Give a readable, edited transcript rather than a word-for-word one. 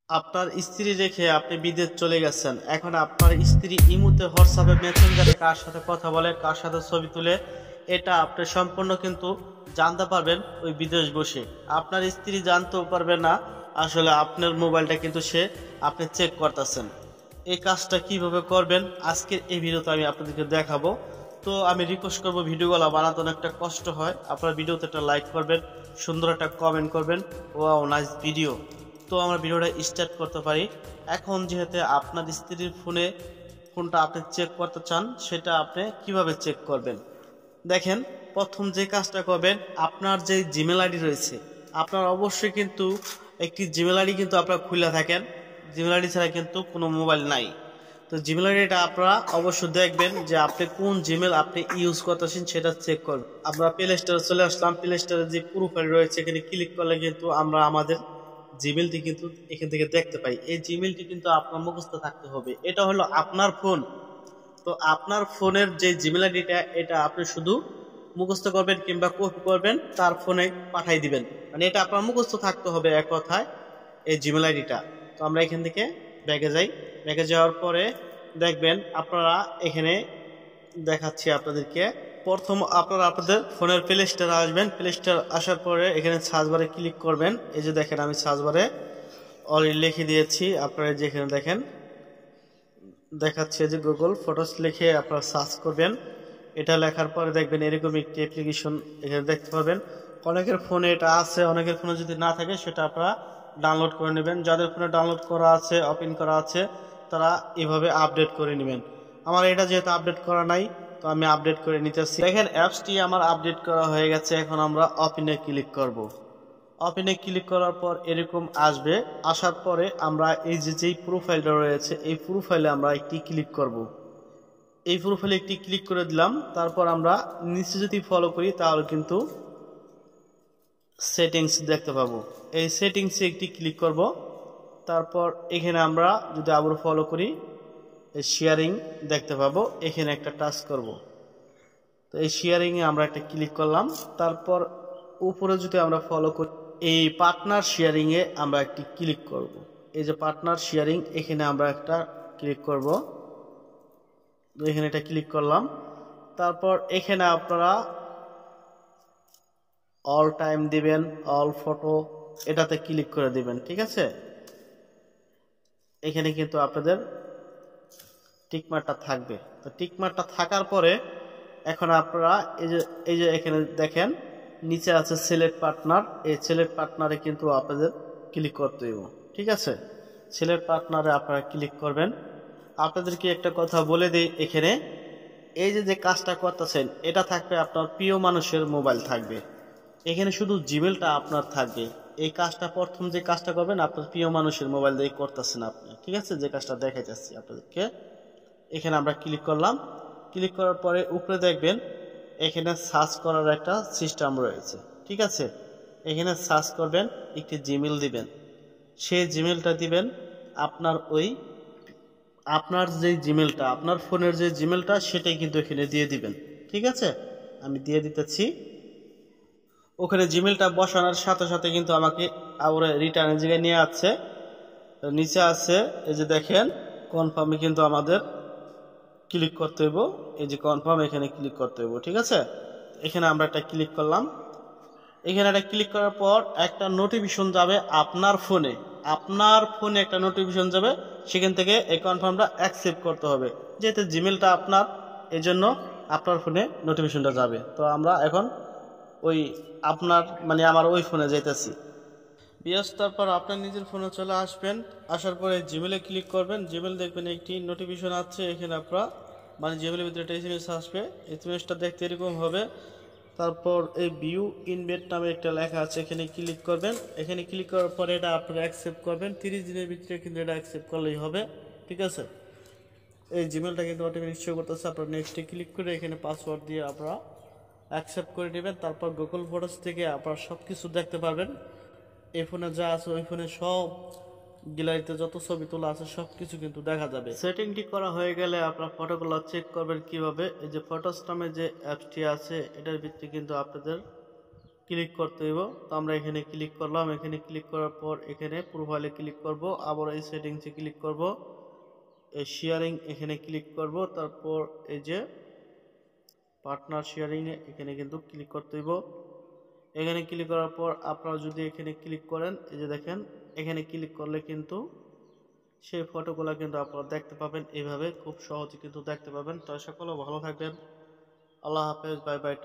আপনার স্ত্রী রেখে আপনি বিদেশ চলে গেছেন। এখন আপনার স্ত্রী ইমুতে হোয়াটসঅ্যাপে মেসেঞ্জারে কার সাথে কথা বলে, কার সাথে ছবি তুলে, এটা আপনি সম্পূর্ণ কিন্তু জানতে পারবেন ওই বিদেশ বসে। আপনার স্ত্রী জানতেও পারবে না আসলে আপনার মোবাইলটা কিন্তু আপনি চেক করতেছেন। এই কাজটা কিভাবে করবেন আজকের এই ভিডিওতে আমি আপনাদেরকে দেখাবো। তো আমি রিকোয়েস্ট করবো, ভিডিওগুলো বানাতে অনেকটা কষ্ট হয়, আপনারা ভিডিওতে একটা লাইক করবেন, সুন্দর একটা কমেন্ট করবেন, ওয়াও নাইস ভিডিও। তো আমরা ভিডিওটা স্টার্ট করতে পারি। এখন যেহেতু আপনার স্ত্রীর ফোনটা আপনি চেক করতে চান, সেটা আপনি কিভাবে চেক করবেন দেখেন। প্রথম যে কাজটা করবেন, আপনার যে জিমেল আইডি রয়েছে, আপনার অবশ্যই কিন্তু একটি জিমেল আইডি কিন্তু আপনার খুলে থাকেন। জিমেল আইডি ছাড়া কিন্তু কোনো মোবাইল নাই। তো জিমেল আইডিটা আপনারা অবশ্যই দেখবেন যে আপনি কোন জিমেল আপনি ইউজ করতেছেন সেটা চেক করবেন। আমরা প্লে স্টোরে চলে আসলাম। প্লে স্টোরে যে প্রোফাইল রয়েছে এখানে ক্লিক করলে কিন্তু আমরা আমাদের জিমেলটি কিন্তু এখান থেকে দেখতে পাই। এই জিমেলটি কিন্তু আপনার মুখস্থ থাকতে হবে। এটা হলো আপনার ফোন। তো আপনার ফোনের যে জিমেল আইডিটা, এটা আপনি শুধু মুখস্থ করবেন কিংবা কপি করবেন, তার ফোনে পাঠাই দিবেন। মানে এটা আপনার মুখস্থ থাকতে হবে এক কথায়, এই জিমেল আইডিটা। তো আমরা এখান থেকে ব্যাগে যাই। ব্যাগে যাওয়ার পরে দেখবেন আপনারা এখানে দেখাচ্ছি আপনাদেরকে। প্রথম আপনারা আপনাদের ফোনের প্লে স্টোরে আসবেন। প্লে স্টোর আসার পরে এখানে সার্চ বারে ক্লিক করবেন। এই যে দেখেন আমি সার্চ বারে অলরেডি লিখে দিয়েছি। আপনারা যেখানে দেখেন দেখাচ্ছে যে গুগল ফটোস লিখে আপনারা সার্চ করবেন। এটা লেখার পরে দেখবেন এরকম একটি অ্যাপ্লিকেশন এখানে দেখতে পাবেন। অনেকের ফোনে এটা আছে, অনেকের ফোনে যদি না থাকে সেটা আপনারা ডাউনলোড করে নেবেন। যাদের ফোনে ডাউনলোড করা আছে, ওপেন করা আছে, তারা এভাবে আপডেট করে নেবেন। আমার এটা যেহেতু আপডেট করা নাই, তো আমি আপডেট করে নিতেছি। দেখেন অ্যাপসটি আমার আপডেট করা হয়ে গেছে। এখন আমরা ওপেনে ক্লিক করব। ওপেনে ক্লিক করার পর এরকম আসবে। আসার পরে আমরা এই যেই প্রোফাইলটা রয়েছে, এই প্রোফাইলে আমরা একটি ক্লিক করব। এই প্রোফাইলে একটি ক্লিক করে দিলাম। তারপর আমরা নিচে যদি ফলো করি তাহলে কিন্তু সেটিংস দেখতে পাবো। এই সেটিংসে একটি ক্লিক করব। তারপর এখানে আমরা যদি আবার ফলো করি, এই শেয়ারিং দেখতে পাবো। এখানে একটা টাচ করব। তো এই শেয়ারিংয়ে আমরা একটা ক্লিক করলাম। তারপর উপরে যদি আমরা ফলো করি, এই পার্টনার শেয়ারিংয়ে আমরা একটি ক্লিক করব। এই যে পার্টনার শেয়ারিং, এখানে আমরা একটা ক্লিক করব। এখানে এটা ক্লিক করলাম। তারপর এখানে আপনারা অল টাইম দিবেন, অল ফটো, এটাতে ক্লিক করে দিবেন। ঠিক আছে, এখানে কিন্তু আপনাদের টিকমার্কটা থাকবে। তো টিকমার্কটা থাকার পরে এখন আপনারা এই যে এখানে দেখেন নিচে আছে সিলেক্ট পার্টনার। এই সিলেক্ট পার্টনারে কিন্তু আপনাদের ক্লিক করতে হবে। ঠিক আছে, সিলেক্ট পার্টনারে আপনারা ক্লিক করবেন। আপনাদেরকে একটা কথা বলে দিই, এখানে এই যে কাজটা করতেছেন, এটা থাকবে আপনার প্রিয় মানুষের মোবাইল থাকবে। এখানে শুধু জিমেলটা আপনার থাকবে। এই কাজটা প্রথম যে কাজটা করবেন আপনার প্রিয় মানুষের মোবাইল দিয়ে করতেছেন আপনি। ঠিক আছে, যে কাজটা দেখাইতেছি আপনাদেরকে। এখানে আমরা ক্লিক করলাম। ক্লিক করার পরে উপরে দেখবেন এখানে সার্চ করার একটা সিস্টেম রয়েছে। ঠিক আছে, এখানে সার্চ করবেন, একটি জিমেল দিবেন। সেই জিমেলটা দিবেন আপনার আপনার যে জিমেলটা, আপনার ফোনের যে জিমেলটা, সেটাই কিন্তু এখানে দিয়ে দিবেন। ঠিক আছে, আমি দিয়ে দিতেছি। ওখানে জিমেলটা বসানোর সাথে সাথে কিন্তু আমাকে আবার রিটার্নের জায়গায় নিয়ে আসছে। নিচে আছে এই যে দেখেন কনফার্মে কিন্তু আমাদের ক্লিক করতে হইব। এই যে কনফার্ম, এখানে ক্লিক করতে হইব। ঠিক আছে, এখানে আমরা একটা ক্লিক করলাম। এখানে একটা ক্লিক করার পর একটা নোটিফিকেশন যাবে আপনার ফোনে। আপনার ফোনে একটা নোটিফিকেশন যাবে, সেখান থেকে এই কনফার্মটা অ্যাকসেপ্ট করতে হবে। যেহেতু জিমেলটা আপনার, এই জন্য আপনার ফোনে নোটিফিকেশনটা যাবে। তো আমরা এখন ওই আপনার মানে আমার ওই ফোনে যাইতেছি। তারপর আপনার নিজের ফোনে চলে আসবেন। আসার পরে জিমেলে ক্লিক করবেন। জিমেল দেখবেন একটি নোটিফিকেশন আছে। এখানে আপনারা মানে জিমেলের ভিতরে একটা এসএমএস আসবে। এসএমএসটা দেখতে এরকম হবে। তারপর এই ভিউ ইনভেট নামে একটা লেখা আছে, এখানে ক্লিক করবেন। এখানে ক্লিক করার পরে এটা আপনারা অ্যাকসেপ্ট করবেন। 30 দিনের ভিতরে কিন্তু এটা অ্যাকসেপ্ট করলেই হবে। ঠিক আছে, এই জিমেলটা কিন্তু অটোমেটিক শো করতেছে। আপনারা নেক্সটে ক্লিক করে এখানে পাসওয়ার্ড দিয়ে আপনারা অ্যাকসেপ্ট করে নেবেন। তারপর গুগল ফটোস থেকে আপনারা সব কিছু দেখতে পারবেন। এই ফোনে যা আছে ওই ফোনে সব গ্যালারিতে যত ছবি তোলা আছে সব কিছু কিন্তু দেখা যাবে। সেটিংটি করা হয়ে গেলে আপনার ফটোগুলো চেক করবেন কিভাবে। এই যে ফটোস নামে যে অ্যাপসটি আছে, এটার ভিতরে কিন্তু আপনাদের ক্লিক করতে হইব। তো আমরা এখানে ক্লিক করলাম, এখানে ক্লিক করার পর এখানে প্রোফাইলে ক্লিক করব, আবার এই সেটিংসে ক্লিক করব, এই শেয়ারিং এখানে ক্লিক করব, তারপর এই যে পার্টনার শেয়ারিং এ এখানে কিন্তু ক্লিক করতে হইব। এখানে ক্লিক করার পর আপনারা যদি এখানে ক্লিক করেন, এই যে দেখেন এখানে ক্লিক করলে কিন্তু সেই ফটোগুলো কিন্তু আপনারা দেখতে পাবেন, এইভাবে খুব সহজে কিন্তু দেখতে পাবেন। তো সকলে ভালো থাকবেন, আল্লাহ হাফেজ, বাই বাই।